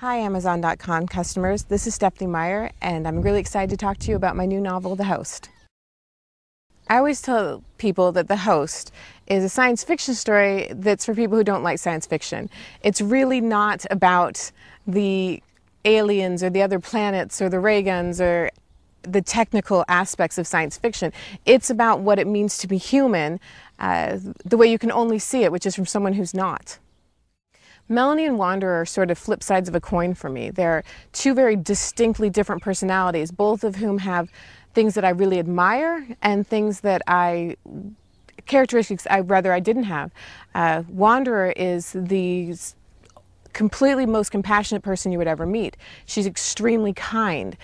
Hi Amazon.com customers, this is Stephenie Meyer and I'm really excited to talk to you about my new novel, The Host. I always tell people that The Host is a science fiction story that's for people who don't like science fiction. It's really not about the aliens or the other planets or the ray guns or the technical aspects of science fiction. It's about what it means to be human, the way you can only see it, which is from someone who's not. Melanie and Wanderer are sort of flip sides of a coin for me. They're two very distinctly different personalities, both of whom have things that I really admire and things that characteristics I didn't have. Wanderer is the completely most compassionate person you would ever meet. She's extremely kind.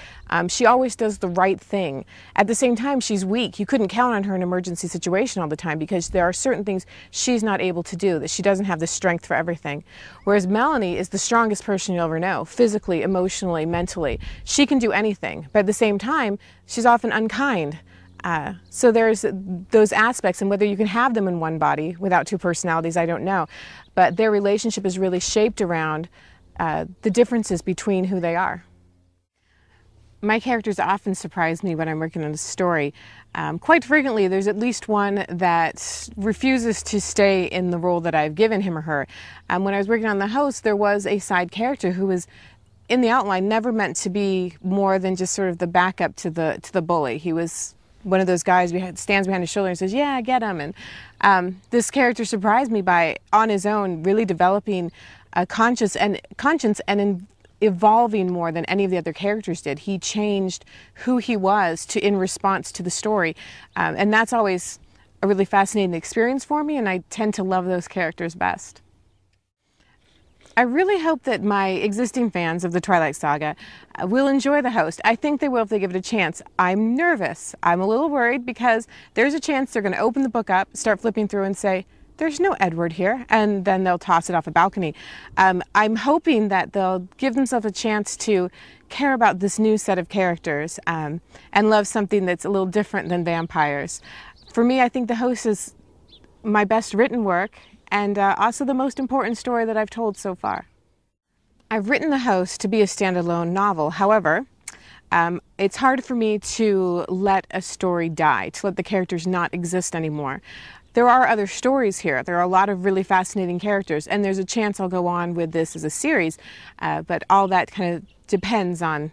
She always does the right thing. At the same time, she's weak. You couldn't count on her in an emergency situation all the time because there are certain things she's not able to do, that she doesn't have the strength for everything. Whereas Melanie is the strongest person you'll ever know, physically, emotionally, mentally. She can do anything, but at the same time, she's often unkind. So there's those aspects, and whether you can have them in one body without two personalities, I don't know. But their relationship is really shaped around the differences between who they are. My characters often surprise me when I'm working on a story. Quite frequently, there's at least one that refuses to stay in the role that I've given him or her. When I was working on The Host, there was a side character who was, in the outline, never meant to be more than just sort of the backup to the bully. He was one of those guys who stands behind his shoulder and says, "Yeah, get him." And this character surprised me by, on his own, really developing a conscience and evolving more than any of the other characters did. He changed who he was in response to the story. And that's always a really fascinating experience for me, and I tend to love those characters best. I really hope that my existing fans of the Twilight Saga will enjoy The Host. I think they will if they give it a chance. I'm nervous. I'm a little worried because there's a chance they're going to open the book up, start flipping through and say, "There's no Edward here," and then they'll toss it off a balcony. I'm hoping that they'll give themselves a chance to care about this new set of characters and love something that's a little different than vampires. For me, I think The Host is my best written work, and also the most important story that I've told so far. I've written The Host to be a standalone novel. However, it's hard for me to let a story die, to let the characters not exist anymore. There are other stories here. There are a lot of really fascinating characters, and there's a chance I'll go on with this as a series, but all that kind of depends on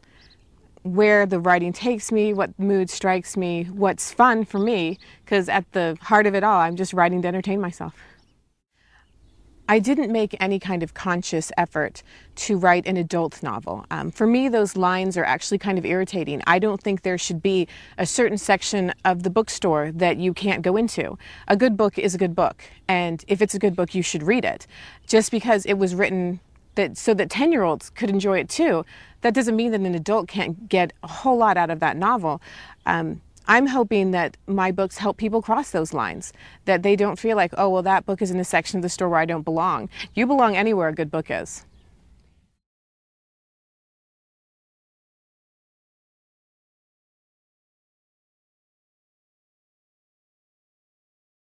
where the writing takes me, what mood strikes me, what's fun for me, because at the heart of it all, I'm just writing to entertain myself. I didn't make any kind of conscious effort to write an adult novel. For me, those lines are actually kind of irritating. I don't think there should be a certain section of the bookstore that you can't go into. A good book is a good book, and if it's a good book, you should read it. Just because it was written so that 10-year-olds could enjoy it too, that doesn't mean that an adult can't get a whole lot out of that novel. I'm hoping that my books help people cross those lines, that they don't feel like, oh, well, that book is in a section of the store where I don't belong. You belong anywhere a good book is.